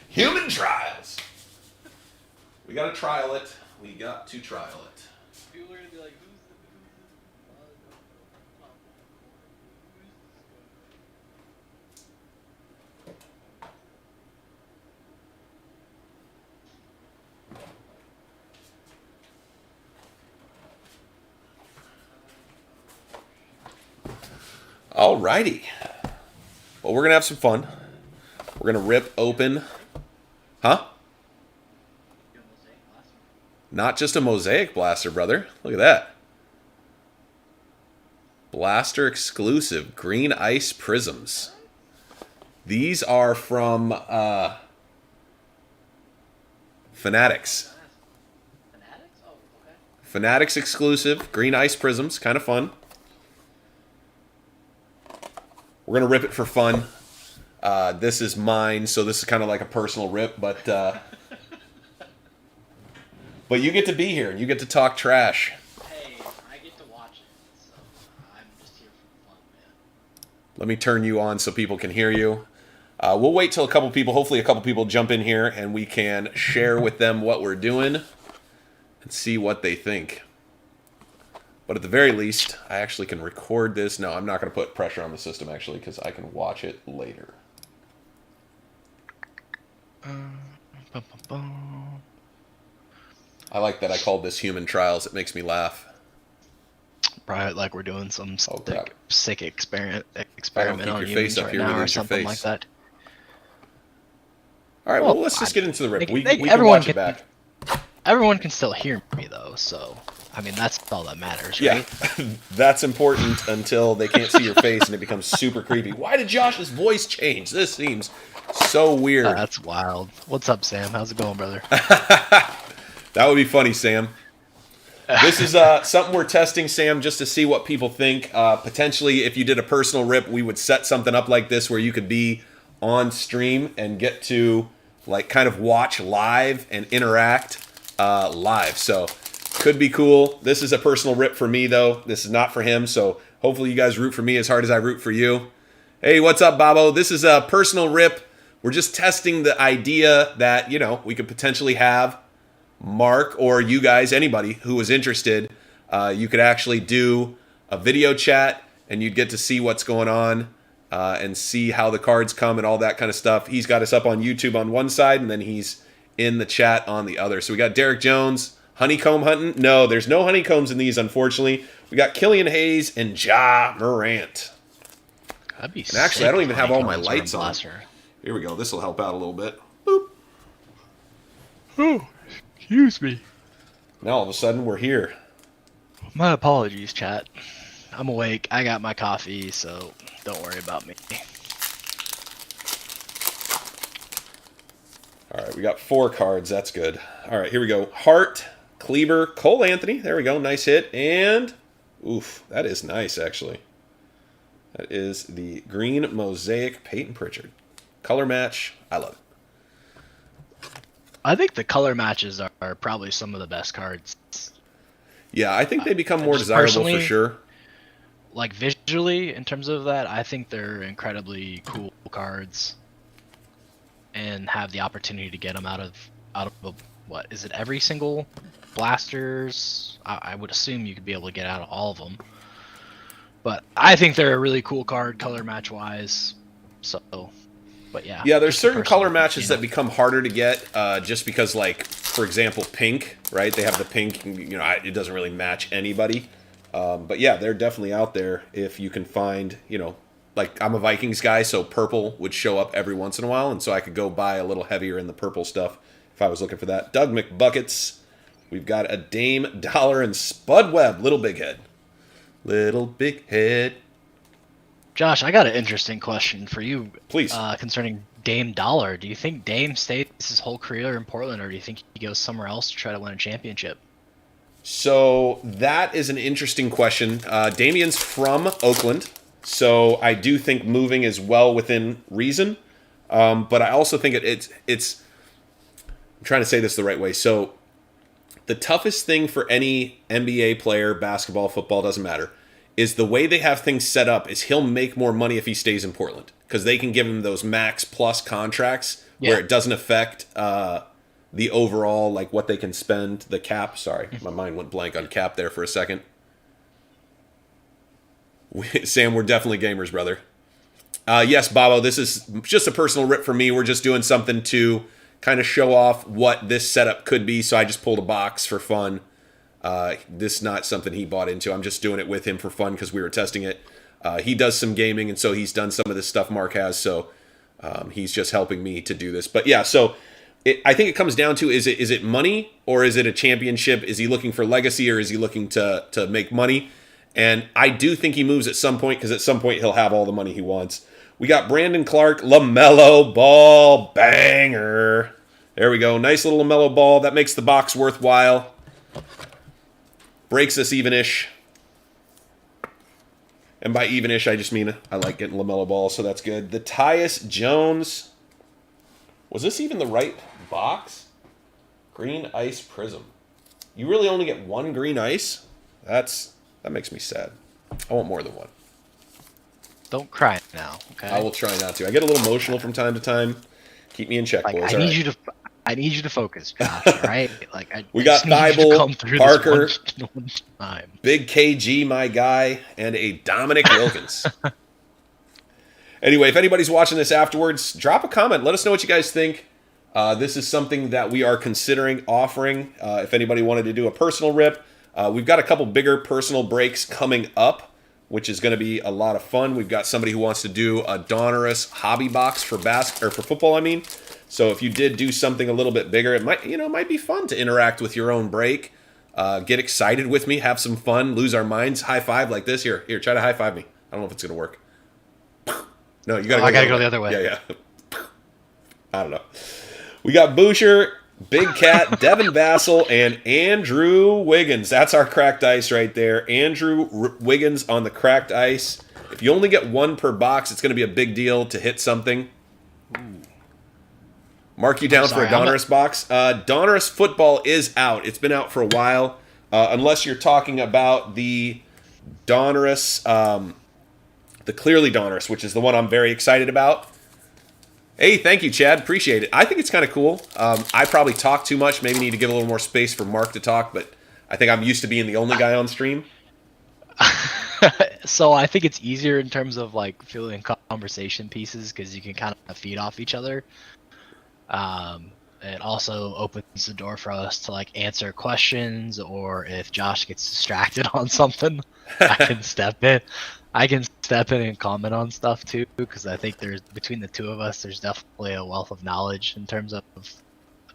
Human trials. We got to trial it. We got to trial it. People are gonna be like, who's Alrighty. Well, we're going to have some fun. We're going to rip open. Huh? Not just a mosaic blaster, brother. Look at that. Blaster exclusive. Green ice prisms. These are from Fanatics. Fanatics? Oh, okay. Fanatics exclusive. Green ice prisms. Kind of fun. We're going to rip it for fun. This is mine, so this is kind of like a personal rip, but you get to be here and you get to talk trash. Hey, I get to watch it, so I'm just here for fun, man. Let me turn you on so people can hear you. We'll wait till hopefully a couple people jump in here and we can share with them what we're doing and see what they think. But at the very least, I actually can record this. No, I'm not going to put pressure on the system, actually, because I can watch it later. I like that I called this Human Trials. It makes me laugh. Probably like we're doing some crap. sick experiment keep on your humans face up right here, we now or lose your something like face. that. All right, well, let's just get into the rip. We can everyone watch it back. Everyone can still hear me, though, so... I mean, that's all that matters, right? Yeah, that's important until they can't see your face and it becomes super creepy. Why did Josh's voice change? This seems so weird. That's wild. What's up, Sam? How's it going, brother? That would be funny, Sam. This is something we're testing, Sam, just to see what people think. Potentially, if you did a personal rip, we would set something up like this where you could be on stream and get to like kind of watch live and interact live. So could be cool. This is a personal rip for me, though. This is not for him, so hopefully you guys root for me as hard as I root for you. Hey, what's up, Bobo? This is a personal rip. We're just testing the idea that, we could potentially have Mark or you guys, anybody who was interested, you could actually do a video chat and you'd get to see what's going on and see how the cards come and all that kind of stuff. He's got us up on YouTube on one side and then he's in the chat on the other. So we got Derek Jones. Honeycomb hunting? No, there's no honeycombs in these, unfortunately. We got Killian Hayes and Ja Morant. That'd be and actually, I don't even have all my lights on. Blaster. Here we go. This will help out a little bit. Boop. Oh, excuse me. Now, all of a sudden, we're here. My apologies, chat. I'm awake. I got my coffee, so don't worry about me. All right, we got 4 cards. That's good. All right, here we go. Hart, Kleber, Cole Anthony. There we go. Nice hit. And, oof, that is nice, actually. That is the green mosaic Peyton Pritchard. Color match. I love it. I think the color matches are probably some of the best cards. Yeah, I think they become more desirable for sure. Like visually, in terms of that, I think they're incredibly cool cards. And have the opportunity to get them out of what is it? Every single blasters. I would assume you could be able to get out of all of them. But I think they're a really cool card, color match wise. So, but yeah. Yeah, there's certain color matches that become harder to get, just because, like, for example, pink, right? They have the pink, it doesn't really match anybody. But yeah, they're definitely out there if you can find, like, I'm a Vikings guy, so purple would show up every once in a while, and so I could go buy a little heavier in the purple stuff if I was looking for that. Doug McBuckets. We've got a Dame Dollar and Spud Webb. Little Big Head. Little Big Head. Josh, I got an interesting question for you. Please. Concerning Dame Dollar. Do you think Dame stays his whole career in Portland, or do you think he goes somewhere else to try to win a championship? So that is an interesting question. Damien's from Oakland. So I do think moving is well within reason, but I also think it's. I'm trying to say this the right way. So the toughest thing for any NBA player, basketball, football, doesn't matter, is the way they have things set up is he'll make more money if he stays in Portland because they can give him those max plus contracts where it doesn't affect the overall, like what they can spend, the cap. Sorry, my mind went blank on cap there for a second. Sam, we're definitely gamers, brother. Yes, Bobo, this is just a personal rip for me. We're just doing something to kind of show off what this setup could be, so I just pulled a box for fun. This is not something he bought into. I'm just doing it with him for fun because we were testing it. He does some gaming, and so he's done some of this stuff Mark has, so he's just helping me to do this. But yeah, so I think it comes down to, is it money or is it a championship? Is he looking for legacy or is he looking to make money? And I do think he moves at some point because at some point he'll have all the money he wants. We got Brandon Clark, LaMelo Ball, banger. There we go. Nice little LaMelo Ball. That makes the box worthwhile. Breaks us even-ish. And by even-ish, I just mean I like getting LaMelo Ball, so that's good. The Tyus Jones. Was this even the right box? Green Ice Prism. You really only get one green ice? That makes me sad. I want more than one. Don't cry now, okay? I will try not to. I get a little emotional from time to time. Keep me in check, like, boys. I need you to focus, Josh. All right? Like we got Thibault, Parker, one time. Big KG, my guy, and a Dominic Wilkins. Anyway, if anybody's watching this afterwards, drop a comment. Let us know what you guys think. This is something that we are considering offering. If anybody wanted to do a personal rip, we've got a couple bigger personal breaks coming up, which is going to be a lot of fun. We've got somebody who wants to do a Donruss hobby box for for football. I mean, so if you did do something a little bit bigger, it might be fun to interact with your own break. Get excited with me, have some fun, lose our minds, high five like this. Here, try to high five me. I don't know if it's going to work. No, you gotta. I gotta go the other way. Yeah. I don't know. We got Boucher, Big Cat, Devin Vassell, and Andrew Wiggins. That's our cracked ice right there. Andrew Wiggins on the cracked ice. If you only get one per box, it's going to be a big deal to hit something. Mark you down for a Donruss box. Donruss football is out. It's been out for a while. Unless you're talking about the Donruss, the Clearly Donruss, which is the one I'm very excited about. Hey, thank you, Chad. Appreciate it. I think it's kind of cool. I probably talk too much. Maybe need to give a little more space for Mark to talk, but I think I'm used to being the only guy on stream. So I think it's easier in terms of like filling conversation pieces because you can kind of feed off each other. It also opens the door for us to like answer questions, or if Josh gets distracted on something, I can step in. I can step in and comment on stuff too, because I think between the two of us, there's definitely a wealth of knowledge in terms of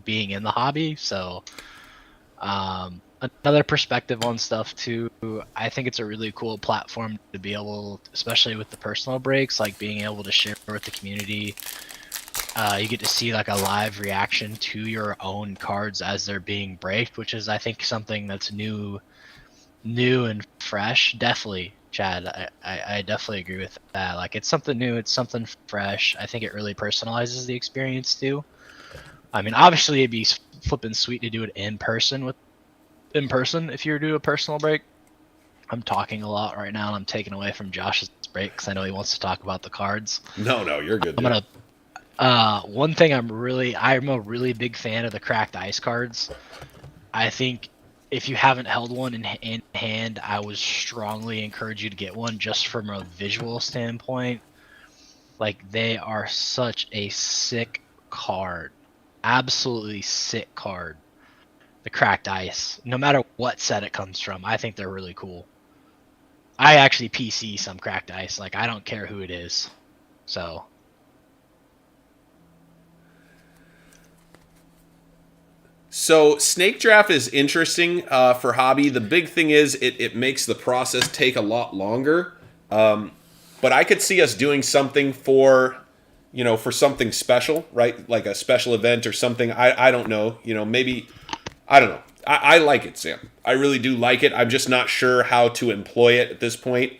being in the hobby. So, another perspective on stuff too. I think it's a really cool platform to be able, especially with the personal breaks, like being able to share with the community. You get to see like a live reaction to your own cards as they're being braked, which is, I think, something that's new and fresh. Definitely. Chad, I definitely agree with that. Like, it's something new, it's something fresh. I think it really personalizes the experience too. I mean, obviously it'd be flipping sweet to do it in person if you were to do a personal break. I'm talking a lot right now and I'm taking away from Josh's break because I know he wants to talk about the cards. No, you're good. One thing I'm a really big fan of the cracked ice cards. I think if you haven't held one in hand, I would strongly encourage you to get one just from a visual standpoint. Like, they are such a sick card. Absolutely sick card. The cracked ice. No matter what set it comes from, I think they're really cool. I actually PC some cracked ice. Like, I don't care who it is. So... So snake draft is interesting for hobby. The big thing is it makes the process take a lot longer. But I could see us doing something for something special, right? Like a special event or something. I don't know. Maybe, I don't know. I like it, Sam. I really do like it. I'm just not sure how to employ it at this point.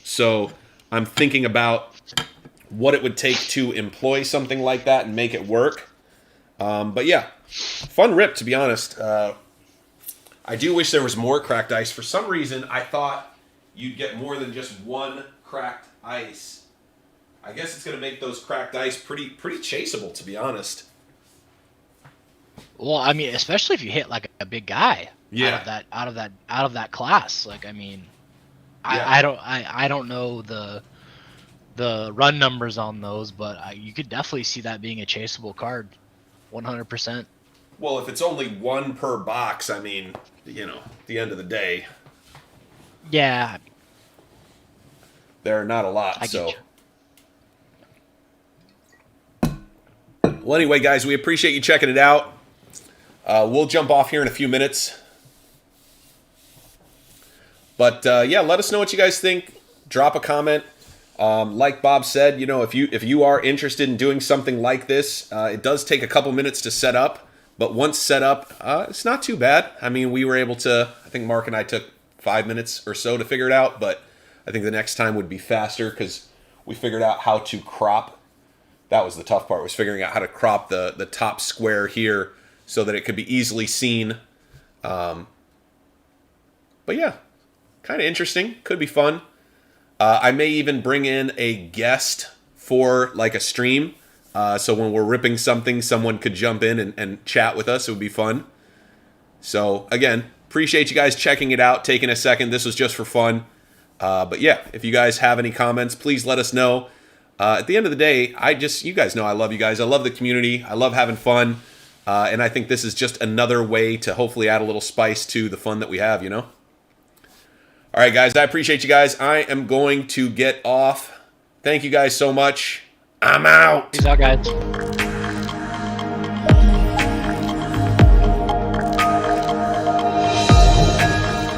So I'm thinking about what it would take to employ something like that and make it work. But yeah. Fun rip, to be honest. I do wish there was more cracked ice. For some reason, I thought you'd get more than just one cracked ice. I guess it's going to make those cracked ice pretty chaseable, to be honest. Well, I mean, especially if you hit like a big guy Yeah. out of that class. Like, I mean, Yeah. I don't know the run numbers on those, but you could definitely see that being a chaseable card, 100%. Well, if it's only one per box, I mean, you know, at the end of the day, Yeah, there are not a lot. I So, get you. well, anyway, guys, we appreciate you checking it out. We'll jump off here in a few minutes. But yeah, let us know what you guys think. Drop a comment. Like Bob said, you know, if you are interested in doing something like this, it does take a couple minutes to set up. But once set up, it's not too bad. I mean, we were able to. I think Mark and I took 5 minutes or so to figure it out. But I think the next time would be faster because we figured out how to crop. That was the tough part, was figuring out how to crop the top square here so that it could be easily seen. But yeah, kind of interesting. Could be fun. I may even bring in a guest for like a stream. So when we're ripping something, someone could jump in and chat with us. It would be fun. So again, appreciate you guys checking it out, taking a second. This was just for fun. But yeah, if you guys have any comments, please let us know. At the end of the day, you guys know I love you guys. I love the community. I love having fun. And I think this is just another way to hopefully add a little spice to the fun that we have, you know? All right, guys, I appreciate you guys. I am going to get off. Thank you guys so much. I'm out. Peace out, guys.